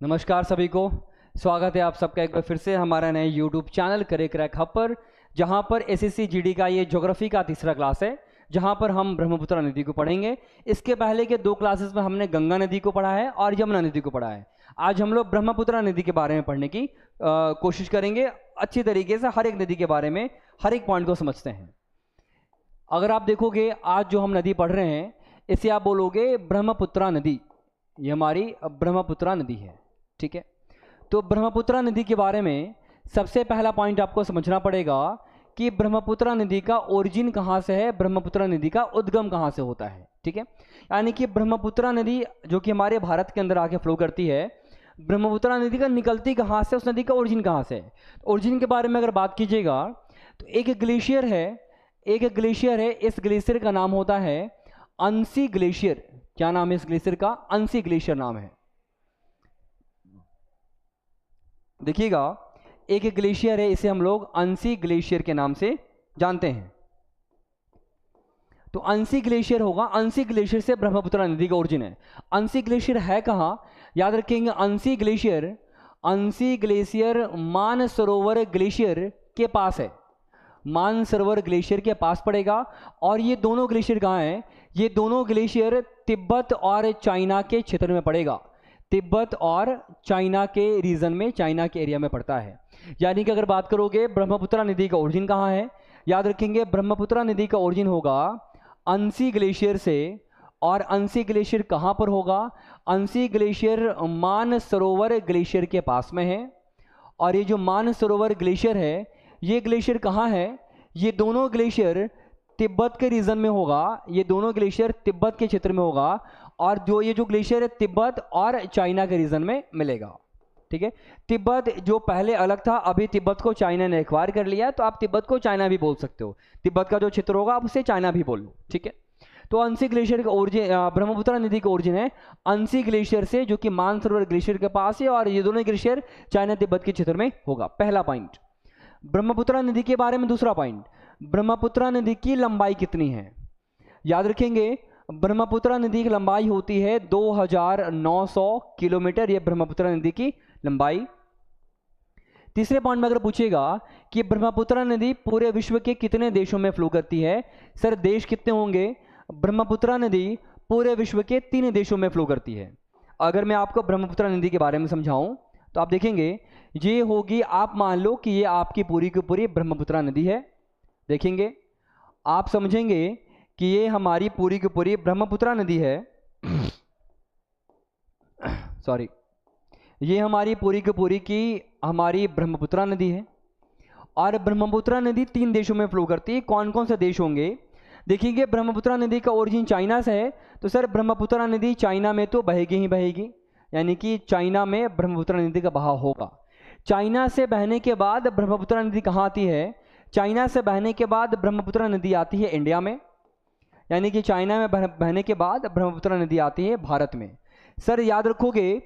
नमस्कार सभी को, स्वागत है आप सबका एक बार फिर से हमारा नए YouTube चैनल करे क्रैक हब पर, जहां पर एसएससी जीडी का ये ज्योग्राफी का तीसरा क्लास है, जहां पर हम ब्रह्मपुत्र नदी को पढ़ेंगे। इसके पहले के दो क्लासेस में हमने गंगा नदी को पढ़ा है और यमुना नदी को पढ़ा है। आज हम लोग ब्रह्मपुत्र नदी के बारे में पढ़ने की कोशिश करेंगे। अच्छी तरीके से हर एक नदी के बारे में हर एक पॉइंट को समझते हैं। अगर आप देखोगे आज जो हम नदी पढ़ रहे हैं इसे आप बोलोगे ब्रह्मपुत्र नदी। ये हमारी ब्रह्मपुत्र नदी है, ठीक है। तो ब्रह्मपुत्र नदी के बारे में सबसे पहला पॉइंट आपको समझना पड़ेगा कि ब्रह्मपुत्र नदी का ओरिजिन कहाँ से है, ब्रह्मपुत्र नदी का उद्गम कहाँ से होता है, ठीक है। यानी कि ब्रह्मपुत्र नदी जो कि हमारे भारत के अंदर आके फ्लो करती है, ब्रह्मपुत्र नदी का निकलती कहाँ से, उस नदी का ओरिजिन कहाँ से है। ओरिजिन के बारे में अगर बात कीजिएगा तो एक ग्लेशियर है, इस ग्लेशियर का नाम होता है अंसी ग्लेशियर। क्या नाम है इस ग्लेशियर का? अंसी ग्लेशियर नाम है। देखिएगा, एक ग्लेशियर है, इसे हम लोग अंसी ग्लेशियर के नाम से जानते हैं। तो अंसी ग्लेशियर होगा, अंसी ग्लेशियर से ब्रह्मपुत्र नदी का ओरिजिन है। अंसी ग्लेशियर है कहाँ? याद रखेंगे, अंसी ग्लेशियर मानसरोवर ग्लेशियर के पास है, मानसरोवर ग्लेशियर के पास पड़ेगा। और ये दोनों ग्लेशियर कहाँ हैं? ये दोनों ग्लेशियर तिब्बत और चाइना के क्षेत्र में पड़ेगा, तिब्बत और चाइना के रीजन में, चाइना के एरिया में पड़ता है। यानी कि अगर बात करोगे ब्रह्मपुत्र नदी का ओरिजिन कहाँ है, याद रखेंगे ब्रह्मपुत्र नदी का ओरिजिन होगा अंसी ग्लेशियर से। और अंसी ग्लेशियर कहाँ पर होगा? अंसी ग्लेशियर मानसरोवर ग्लेशियर के पास में है। और ये जो मानसरोवर ग्लेशियर है, ये ग्लेशियर कहाँ है? ये दोनों ग्लेशियर तिब्बत के रीजन में होगा, ये दोनों ग्लेशियर तिब्बत के क्षेत्र में होगा। और जो ये जो ग्लेशियर है तिब्बत और चाइना के रीजन में मिलेगा, ठीक है। तिब्बत जो पहले अलग था, अभी तिब्बत को चाइना ने एक्वायर कर लिया है, तो आप तिब्बत को चाइना भी बोल सकते हो। तिब्बत का जो क्षेत्र होगा आप उसे चाइना भी बोल लो, ठीक है। तो अंसी ग्लेशियर का ओरिजिन, ब्रह्मपुत्र नदी का ओरिजिन है अंसी ग्लेशियर से, जो कि मानसरोवर ग्लेशियर के पास है। और ये दोनों ग्लेशियर चाइना तिब्बत के क्षेत्र में होगा। पहला पॉइंट ब्रह्मपुत्र नदी के बारे में। दूसरा पॉइंट, ब्रह्मपुत्र नदी की लंबाई कितनी है? याद रखेंगे, ब्रह्मपुत्र नदी की लंबाई होती है 2900 किलोमीटर, ये ब्रह्मपुत्र नदी की लंबाई। तीसरे पॉइंट में अगर पूछेगा कि ब्रह्मपुत्र नदी पूरे विश्व के कितने देशों में फ्लो करती है, सर देश कितने होंगे? ब्रह्मपुत्र नदी पूरे विश्व के 3 देशों में फ्लो करती है। अगर मैं आपको ब्रह्मपुत्र नदी के बारे में समझाऊं तो आप देखेंगे, ये होगी, आप मान लो कि ये आपकी पूरी की पूरी ब्रह्मपुत्र नदी है। देखेंगे, आप समझेंगे कि ये हमारी पूरी की पूरी ब्रह्मपुत्र नदी है। सॉरी, ये हमारी पूरी की पूरी की हमारी ब्रह्मपुत्र नदी है। और ब्रह्मपुत्र नदी 3 देशों में फ्लो करती है। कौन कौन से देश होंगे? देखिए, ब्रह्मपुत्र नदी का ओरिजिन चाइना से है, तो सर ब्रह्मपुत्र नदी चाइना में तो बहेगी ही बहेगी, यानी कि चाइना में ब्रह्मपुत्र नदी का बहाव होगा। चाइना से बहने के बाद ब्रह्मपुत्र नदी कहाँ आती है? चाइना से बहने के बाद ब्रह्मपुत्र नदी आती है इंडिया में, यानी कि चाइना में बहने के बाद ब्रह्मपुत्र नदी आती है भारत में। सर याद रखोगे,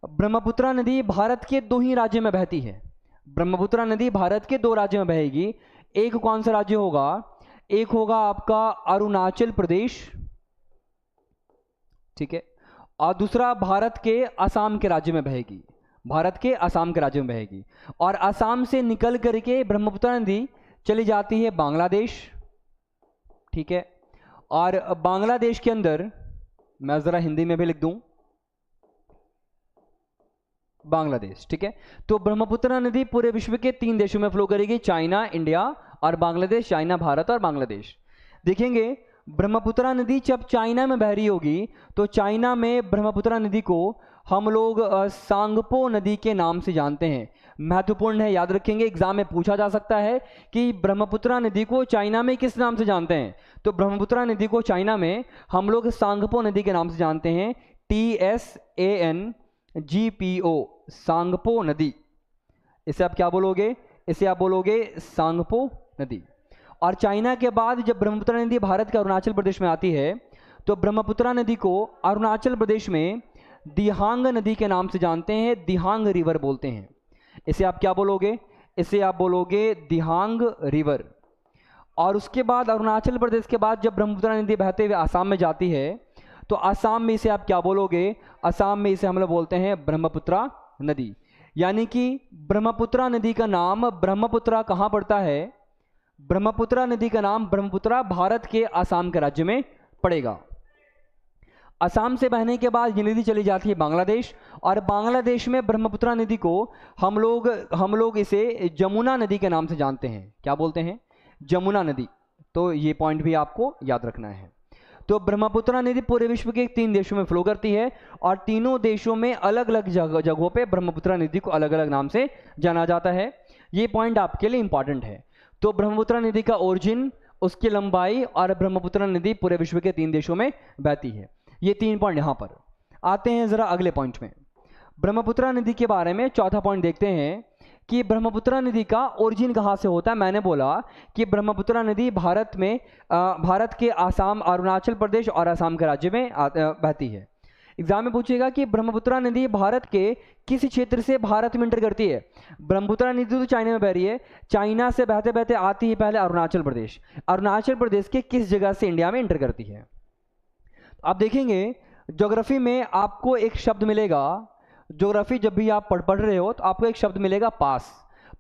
ब्रह्मपुत्र नदी भारत के 2 ही राज्य में बहती है। ब्रह्मपुत्र नदी भारत के 2 राज्यों में बहेगी। एक कौन सा राज्य होगा? एक होगा आपका अरुणाचल प्रदेश, ठीक है। और दूसरा भारत के असम के राज्य में बहेगी, भारत के असम के राज्य में बहेगी। और असम से निकल करके ब्रह्मपुत्र नदी चली जाती है बांग्लादेश, ठीक है। और बांग्लादेश के अंदर, मैं ज़रा हिंदी में भी लिख दूं, बांग्लादेश, ठीक है। तो ब्रह्मपुत्र नदी पूरे विश्व के 3 देशों में फ्लो करेगी, चाइना, इंडिया और बांग्लादेश। चाइना, भारत और बांग्लादेश। देखेंगे, ब्रह्मपुत्र नदी जब चाइना में बह रही होगी तो चाइना में ब्रह्मपुत्र नदी को हम लोग सांगपो नदी के नाम से जानते हैं। महत्वपूर्ण है, याद रखेंगे, एग्जाम में पूछा जा सकता है कि ब्रह्मपुत्र नदी को चाइना में किस नाम से जानते हैं। तो ब्रह्मपुत्र नदी को चाइना में हम लोग सांगपो नदी के नाम से जानते हैं, TSANGPO, सांगपो नदी। इसे आप क्या बोलोगे? इसे आप बोलोगे सांगपो नदी। और चाइना के बाद जब ब्रह्मपुत्र नदी भारत के अरुणाचल प्रदेश में आती है तो ब्रह्मपुत्र नदी को अरुणाचल प्रदेश में दिहांग नदी के नाम से जानते हैं, दिहांग रिवर बोलते हैं। इसे आप क्या बोलोगे? इसे आप बोलोगे दिहांग रिवर। और उसके बाद अरुणाचल प्रदेश के बाद जब ब्रह्मपुत्र नदी बहते हुए आसाम में जाती है तो असम में इसे आप क्या बोलोगे? असम में इसे हम लोग बोलते हैं ब्रह्मपुत्रा नदी। यानी कि ब्रह्मपुत्रा नदी का नाम ब्रह्मपुत्रा कहाँ पड़ता है? ब्रह्मपुत्रा नदी का नाम ब्रह्मपुत्रा भारत के असम के राज्य में पड़ेगा। असम से बहने के बाद ये नदी चली जाती है बांग्लादेश, और बांग्लादेश में ब्रह्मपुत्रा नदी को हम लोग इसे जमुना नदी के नाम से जानते हैं। क्या बोलते हैं? जमुना नदी। तो ये पॉइंट भी आपको याद रखना है। तो ब्रह्मपुत्रा नदी पूरे विश्व के 3 देशों में फ्लो करती है, और तीनों देशों में अलग अलग जगहों पे ब्रह्मपुत्रा नदी को अलग अलग नाम से जाना जाता है। ये पॉइंट आपके लिए इंपॉर्टेंट है। तो ब्रह्मपुत्रा नदी का ओरिजिन, उसकी लंबाई, और ब्रह्मपुत्रा नदी पूरे विश्व के 3 देशों में बहती है। ये 3 पॉइंट यहाँ पर आते हैं। जरा अगले पॉइंट में ब्रह्मपुत्रा नदी के बारे में चौथा पॉइंट देखते हैं कि ब्रह्मपुत्रा नदी का ओरिजिन कहाँ से होता है। मैंने बोला कि ब्रह्मपुत्रा नदी भारत के आसाम, अरुणाचल प्रदेश और असम के राज्य में बहती है। एग्जाम में पूछेगा कि ब्रह्मपुत्रा नदी भारत के किस क्षेत्र से भारत में इंटर करती है। ब्रह्मपुत्रा नदी तो चाइना में बह रही है, चाइना से बहते बहते आती है पहले अरुणाचल प्रदेश, अरुणाचल प्रदेश के किस जगह से इंडिया में इंटर करती है। आप देखेंगे ज्योग्राफी में आपको एक शब्द मिलेगा, ज्योग्राफी जब भी आप पढ़ रहे हो तो आपको एक शब्द मिलेगा पास।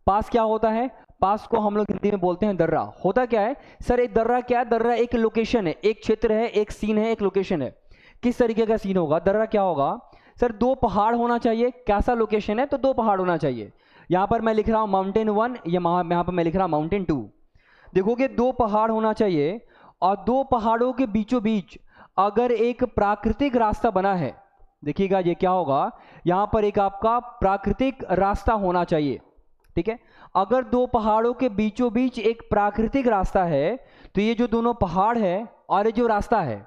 पास क्या होता है? पास को हम लोग हिंदी में बोलते हैं दर्रा। होता क्या है सर? एक दर्रा क्या है? दर्रा एक लोकेशन है, एक क्षेत्र है, एक सीन है, एक लोकेशन है। किस तरीके का सीन होगा? दर्रा क्या होगा सर? 2 पहाड़ होना चाहिए। कैसा लोकेशन है? तो 2 पहाड़ होना चाहिए। यहाँ पर मैं लिख रहा हूँ माउंटेन 1, यहाँ पर मैं लिख रहा हूँ माउंटेन 2। देखोगे 2 पहाड़ होना चाहिए, और 2 पहाड़ों के बीचों बीच अगर एक प्राकृतिक रास्ता बना है, देखिएगा ये क्या होगा, यहां पर एक आपका प्राकृतिक रास्ता होना चाहिए। ठीक है, अगर 2 पहाड़ों के बीचों बीच एक प्राकृतिक रास्ता है, तो ये जो दोनों पहाड़ है और ये जो रास्ता है,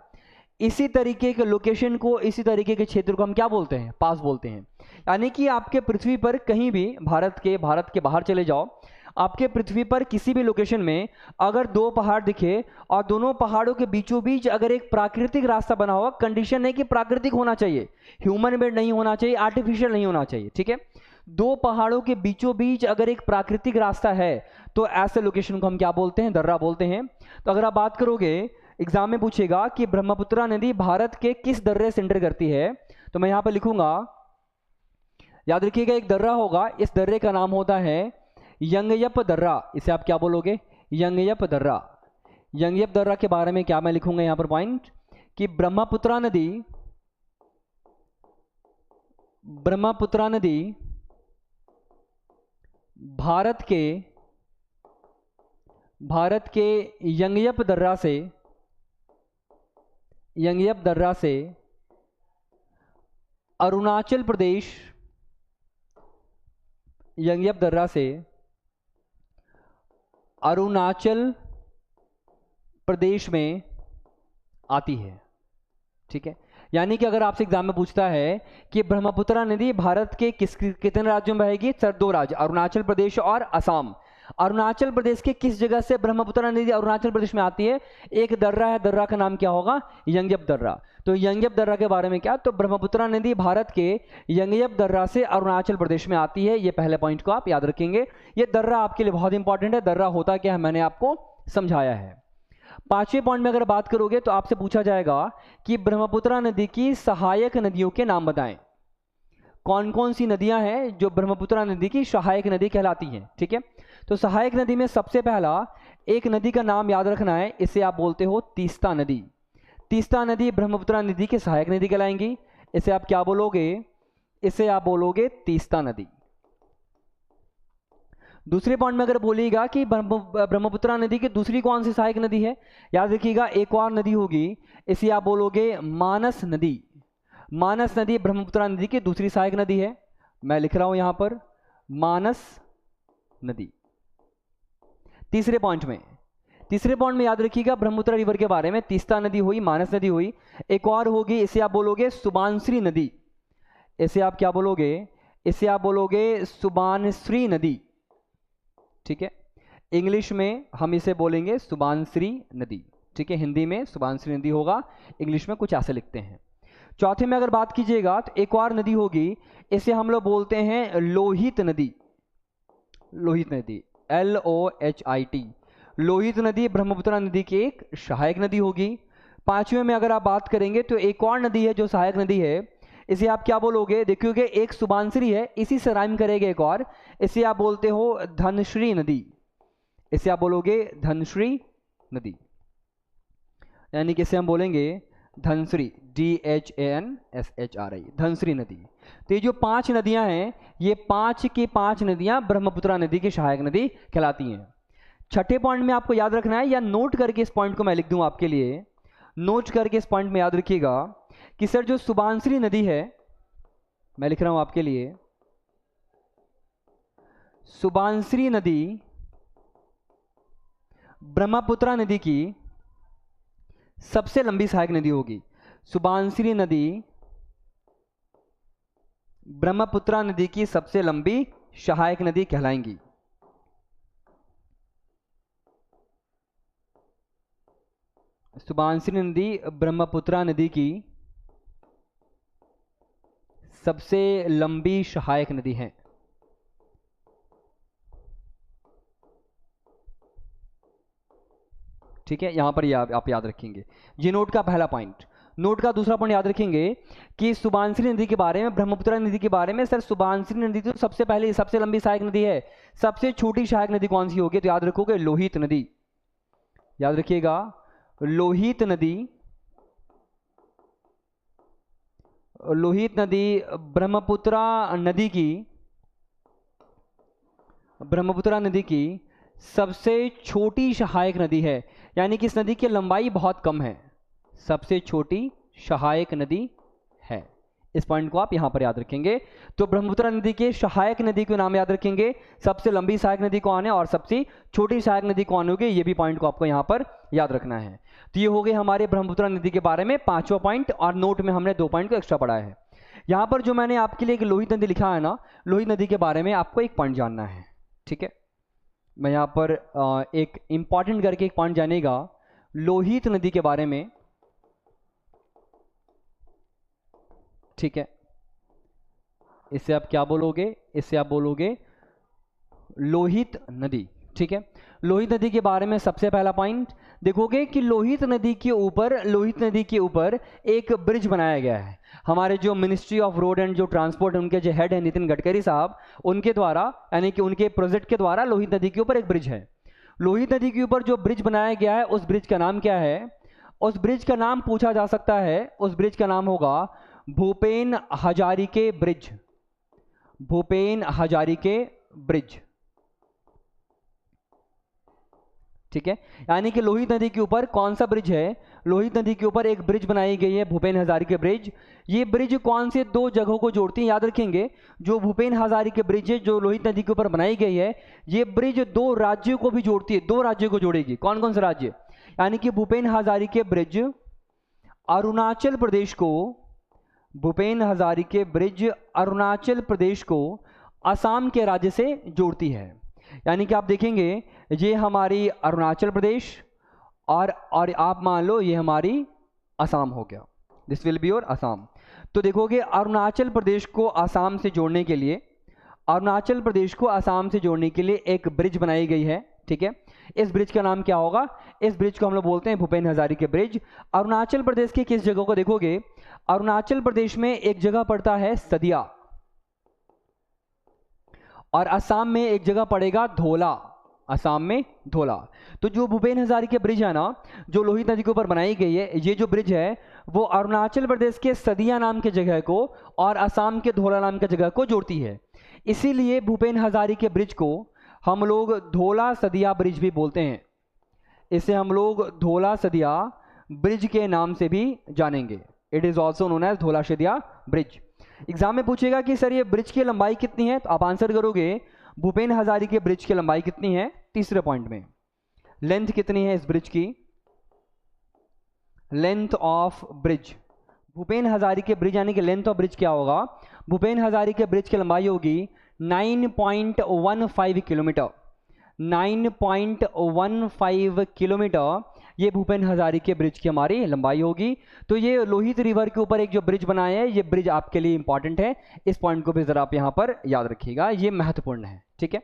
इसी तरीके के लोकेशन को, इसी तरीके के क्षेत्र को हम क्या बोलते हैं? पास बोलते हैं। यानी कि आपके पृथ्वी पर कहीं भी, भारत के बाहर चले जाओ, आपके पृथ्वी पर किसी भी लोकेशन में अगर 2 पहाड़ दिखे और दोनों पहाड़ों के बीचों बीच अगर एक प्राकृतिक रास्ता बना हुआ, कंडीशन है कि प्राकृतिक होना चाहिए, ह्यूमन मेड नहीं होना चाहिए, आर्टिफिशियल नहीं होना चाहिए। ठीक है, 2 पहाड़ों के बीचों बीच अगर एक प्राकृतिक रास्ता है तो ऐसे लोकेशन को हम क्या बोलते हैं? दर्रा बोलते हैं। तो अगर आप बात करोगे, एग्जाम में पूछेगा कि ब्रह्मपुत्रा नदी भारत के किस दर्रे से इंटर करती है, तो मैं यहां पर लिखूंगा, याद रखिएगा एक दर्रा होगा, इस दर्रे का नाम होता है यंगयप दर्रा। इसे आप क्या बोलोगे? यंगयप दर्रा। यंगयप दर्रा के बारे में क्या मैं लिखूंगा यहां पर पॉइंट, कि ब्रह्मपुत्रा नदी भारत के यंगयप दर्रा से अरुणाचल प्रदेश में आती है। ठीक है, यानी कि अगर आपसे एग्जाम में पूछता है कि ब्रह्मपुत्रा नदी भारत के कितने राज्यों में बहेगी? सर 2 राज्य, अरुणाचल प्रदेश और असम। अरुणाचल प्रदेश के किस जगह से ब्रह्मपुत्रा नदी अरुणाचल प्रदेश में आती है? एक दर्रा है, दर्रा का नाम क्या होगा? यंगयप दर्रा। तो यंगयप दर्रा के बारे में क्या, तो ब्रह्मपुत्रा नदी भारत के यंगयप दर्रा से अरुणाचल प्रदेश में आती है। ये पहले पॉइंट को आप याद रखेंगे। ये दर्रा आपके लिए बहुत इंपॉर्टेंट है। दर्रा होता क्या है मैंने आपको समझाया है। 5वें पॉइंट में अगर बात करोगे तो आपसे पूछा जाएगा कि ब्रह्मपुत्रा नदी की सहायक नदियों के नाम बताएं। कौन कौन सी नदियां हैं जो ब्रह्मपुत्रा नदी की सहायक नदी कहलाती हैं? ठीक है, तो सहायक नदी में सबसे पहला एक नदी का नाम याद रखना है, इसे आप बोलते हो तीस्ता नदी। तीस्ता नदी ब्रह्मपुत्रा नदी की सहायक नदी कहलाएंगी। इसे आप क्या बोलोगे? इसे आप बोलोगे तीस्ता नदी। दूसरे पॉइंट में अगर बोलिएगा कि ब्रह्मपुत्रा नदी की दूसरी कौन सी सहायक नदी है, याद रखिएगा एक और नदी होगी, इसे आप बोलोगे मानस नदी। मानस नदी ब्रह्मपुत्रा नदी की दूसरी सहायक नदी है। मैं लिख रहा हूं यहां पर मानस नदी। तीसरे पॉइंट में याद रखिएगा ब्रह्मपुत्रा रिवर के बारे में, तीस्ता नदी हुई, मानस नदी हुई, एक और होगी, इसे आप बोलोगे सुबानश्री नदी। इसे आप क्या बोलोगे? इसे आप बोलोगे सुबानश्री नदी। ठीक है, इंग्लिश में हम इसे बोलेंगे सुबानश्री नदी। ठीक है, हिंदी में सुबानश्री नदी होगा, इंग्लिश में कुछ ऐसे लिखते हैं। चौथे में अगर बात कीजिएगा तो एक और नदी होगी, इसे हम लोग बोलते हैं लोहित नदी। लोहित नदी, LOHIT। लोहित नदी ब्रह्मपुत्रा नदी की एक सहायक नदी होगी। पांचवें में अगर आप बात करेंगे तो एक और नदी है जो सहायक नदी है, इसे आप क्या बोलोगे? देखिए एक सुबानश्री है, इसी से राइम करेगा एक और, इसे आप बोलते हो धनश्री नदी। इसे आप बोलोगे धनश्री नदी, यानी कि इसे हम बोलेंगे धनश्री, DHANSHRI, धनश्री नदी। तो ये जो 5 नदियां हैं, ये 5 की 5 नदियां ब्रह्मपुत्रा नदी की सहायक नदी कहलाती हैं। छठे पॉइंट में आपको याद रखना है, या नोट करके इस पॉइंट को मैं लिख दूं आपके लिए, नोट करके इस पॉइंट में याद रखिएगा कि सर जो सुबानश्री नदी है, मैं लिख रहा हूं आपके लिए, सुबानश्री नदी ब्रह्मपुत्रा नदी की सबसे लंबी सहायक नदी होगी। सुबानश्री नदी ब्रह्मपुत्रा नदी की सबसे लंबी सहायक नदी कहलाएंगी। सुबानश्री नदी ब्रह्मपुत्रा नदी की सबसे लंबी सहायक नदी है। ठीक है, यहां पर आप याद रखेंगे, ये नोट का पहला पॉइंट। नोट का दूसरा पॉइंट याद रखेंगे कि सुबानश्री नदी के बारे में, ब्रह्मपुत्रा नदी के बारे में, सर सुबानश्री नदी तो सबसे पहले सबसे लंबी सहायक नदी है, सबसे छोटी सहायक नदी कौन सी होगी? तो याद रखोगे लोहित नदी, याद रखिएगा लोहित नदी। लोहित नदी ब्रह्मपुत्रा नदी की सबसे छोटी सहायक नदी है, यानी कि इस नदी की लंबाई बहुत कम है, सबसे छोटी सहायक नदी है। इस पॉइंट को आप यहां पर याद रखेंगे। तो ब्रह्मपुत्रा नदी के सहायक नदी के नाम याद रखेंगे, सबसे लंबी सहायक नदी कौन है और सबसे छोटी सहायक नदी कौन होगी, ये भी पॉइंट को आपको यहां पर याद रखना है। तो ये हो गए हमारे ब्रह्मपुत्रा नदी के बारे में 5वां पॉइंट, और नोट में हमने 2 पॉइंट को एक्स्ट्रा पढ़ा है। यहां पर जो मैंने आपके लिए एक लोहित नदी लिखा है ना, लोहित नदी के बारे में आपको एक पॉइंट जानना है। ठीक है, मैं यहाँ पर एक इंपॉर्टेंट करके एक पॉइंट जानेगा लोहित नदी के बारे में। ठीक है, इसे आप क्या बोलोगे? इसे आप बोलोगे लोहित नदी। ठीक है, लोहित नदी के बारे में सबसे पहला पॉइंट देखोगे कि लोहित नदी के ऊपर एक ब्रिज बनाया गया है। हमारे जो मिनिस्ट्री ऑफ रोड एंड जो ट्रांसपोर्ट, उनके जो हेड है नितिन गडकरी साहब, उनके द्वारा, यानी कि उनके प्रोजेक्ट के द्वारा लोहित नदी के ऊपर एक ब्रिज है। लोहित नदी के ऊपर जो ब्रिज बनाया गया है, उस ब्रिज का नाम क्या है? उस ब्रिज का नाम पूछा जा सकता है, उस ब्रिज का नाम होगा भूपेन हजारिके ब्रिज। भूपेन हजारिके ब्रिज। ठीक है, यानी कि लोहित नदी के ऊपर कौन सा ब्रिज है? लोहित नदी के ऊपर एक ब्रिज बनाई गई है, भूपेन हजारिके ब्रिज। ये ब्रिज कौन से 2 जगहों को जोड़ती है? याद रखेंगे, जो भूपेन हजारिके ब्रिज है, जो लोहित नदी के ऊपर बनाई गई है, ये ब्रिज 2 राज्यों को भी जोड़ती है, 2 राज्यों को जोड़ेगी। कौन कौन से राज्य? यानी कि भूपेन हजारिके ब्रिज अरुणाचल प्रदेश को, भूपेन हजारिके ब्रिज अरुणाचल प्रदेश को असम के राज्य से जोड़ती है। यानी कि आप देखेंगे ये हमारी अरुणाचल प्रदेश और आप मान लो ये हमारी असम हो गया, this will be your Assam. तो देखोगे अरुणाचल प्रदेश को असम से जोड़ने के लिए, अरुणाचल प्रदेश को असम से जोड़ने के लिए एक ब्रिज बनाई गई है। ठीक है, इस ब्रिज का नाम क्या होगा? इस ब्रिज को हम लोग बोलते हैं भूपेन हजारिके ब्रिज। अरुणाचल प्रदेश के किस जगह को देखोगे? अरुणाचल प्रदेश में एक जगह पड़ता है सदिया, और असम में एक जगह पड़ेगा धोला, असम में धोला। तो जो भूपेन हजारिके ब्रिज है ना, जो लोहित नदी के ऊपर बनाई गई है, ये जो ब्रिज है वो अरुणाचल प्रदेश के सदिया नाम के जगह को और असम के धोला नाम के जगह को जोड़ती है। इसीलिए भूपेन हजारिके ब्रिज को हम लोग धोला सदिया ब्रिज भी बोलते हैं। इसे हम लोग धोला सदिया ब्रिज के नाम से भी जानेंगे। It is also known as Dhola Sadiya bridge. Exam में पूछेगा कि सर ये ब्रिज की लंबाई कितनी है, तो आप आंसर करोगे भूपेन हजारिके ब्रिज की लंबाई कितनी है? तीसरे पॉइंट में लेंथ कितनी है इस ब्रिज की? लेंथ ऑफ ब्रिज, भूपेन हजारिके ब्रिज यानी कि लेंथ ऑफ ब्रिज क्या होगा? भूपेन हजारिके ब्रिज की लंबाई होगी 9.15 किलोमीटर। 9.15 किलोमीटर ये भूपेन हजारिके ब्रिज की हमारी लंबाई होगी। तो ये लोहित रिवर के ऊपर एक जो ब्रिज बनाया है, ये ब्रिज आपके लिए इंपॉर्टेंट है, इस पॉइंट को भी जरा आप यहाँ पर याद रखिएगा, ये महत्वपूर्ण है। ठीक है,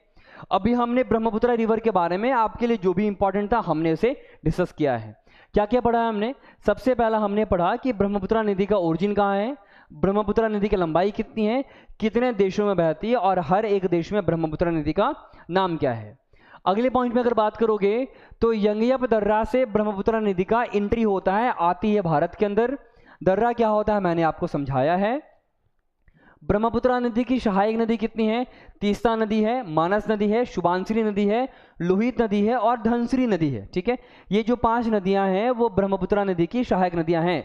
अभी हमने ब्रह्मपुत्र रिवर के बारे में आपके लिए जो भी इंपॉर्टेंट था हमने उसे डिस्कस किया है। क्या क्या पढ़ा है हमने? सबसे पहला हमने पढ़ा कि ब्रह्मपुत्र नदी का ओरिजिन कहाँ है, ब्रह्मपुत्र नदी की लंबाई कितनी है, कितने देशों में बहती है और हर एक देश में ब्रह्मपुत्र नदी का नाम क्या है। अगले पॉइंट में अगर बात करोगे तो यंगयप दर्रा से ब्रह्मपुत्र नदी का एंट्री होता है, आती है भारत के अंदर। दर्रा क्या होता है मैंने आपको समझाया है। ब्रह्मपुत्र नदी की सहायक नदी कितनी है? तीस्ता नदी है, मानस नदी है, सुबनसिरी नदी है, लोहित नदी है और धनसिरी नदी है। ठीक है, ये जो 5 नदियां हैं वो ब्रह्मपुत्र नदी की सहायक नदियां हैं,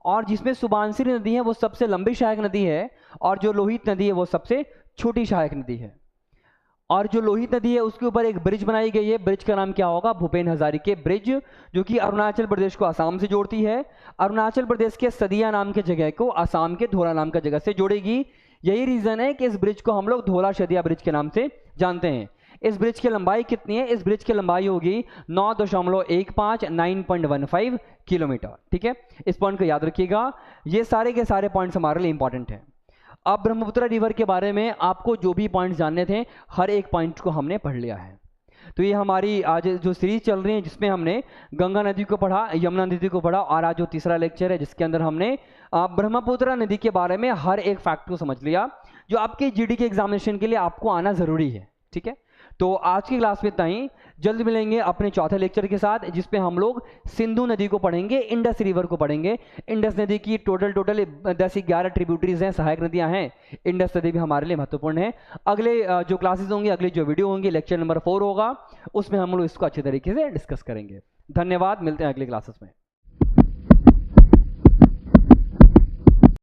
और जिसमें सुबनसिरी नदी है वो सबसे लंबी सहायक नदी है, और जो लोहित नदी है वो सबसे छोटी सहायक नदी है। और जो लोहित नदी है उसके ऊपर एक ब्रिज बनाई गई है, ब्रिज का नाम क्या होगा? भूपेन हजारिके ब्रिज, जो कि अरुणाचल प्रदेश को असम से जोड़ती है। अरुणाचल प्रदेश के सदिया नाम के जगह को असम के धोला नाम का जगह से जोड़ेगी। यही रीजन है कि इस ब्रिज को हम लोग धोला सदिया ब्रिज के नाम से जानते हैं। इस ब्रिज की लंबाई कितनी है? इस ब्रिज की लंबाई होगी 9.15 9.15 किलोमीटर। ठीक है, इस पॉइंट को याद रखिएगा। ये सारे के सारे पॉइंट्स हमारे लिए इंपॉर्टेंट हैं। अब ब्रह्मपुत्र रिवर के बारे में आपको जो भी पॉइंट्स जानने थे हर एक पॉइंट को हमने पढ़ लिया है। तो ये हमारी आज जो सीरीज चल रही है जिसमें हमने गंगा नदी को पढ़ा, यमुना नदी को पढ़ा, और आज जो तीसरा लेक्चर है जिसके अंदर हमने ब्रह्मपुत्र नदी के बारे में हर एक फैक्ट को समझ लिया जो आपके जीडी के एग्जामिनेशन के लिए आपको आना जरूरी है। ठीक है, तो आज की क्लास में इतना ही। जल्द मिलेंगे अपने चौथे लेक्चर के साथ जिसपे हम लोग सिंधु नदी को पढ़ेंगे, इंडस रिवर को पढ़ेंगे। इंडस नदी की टोटल 10-11 ट्रिब्यूटरीज हैं, सहायक नदियां हैं। इंडस नदी भी हमारे लिए महत्वपूर्ण है। अगले जो क्लासेस होंगे, अगले जो वीडियो होंगे, लेक्चर नंबर 4 होगा, उसमें हम लोग इसको अच्छे तरीके से डिस्कस करेंगे। धन्यवाद, मिलते हैं अगले क्लासेस में।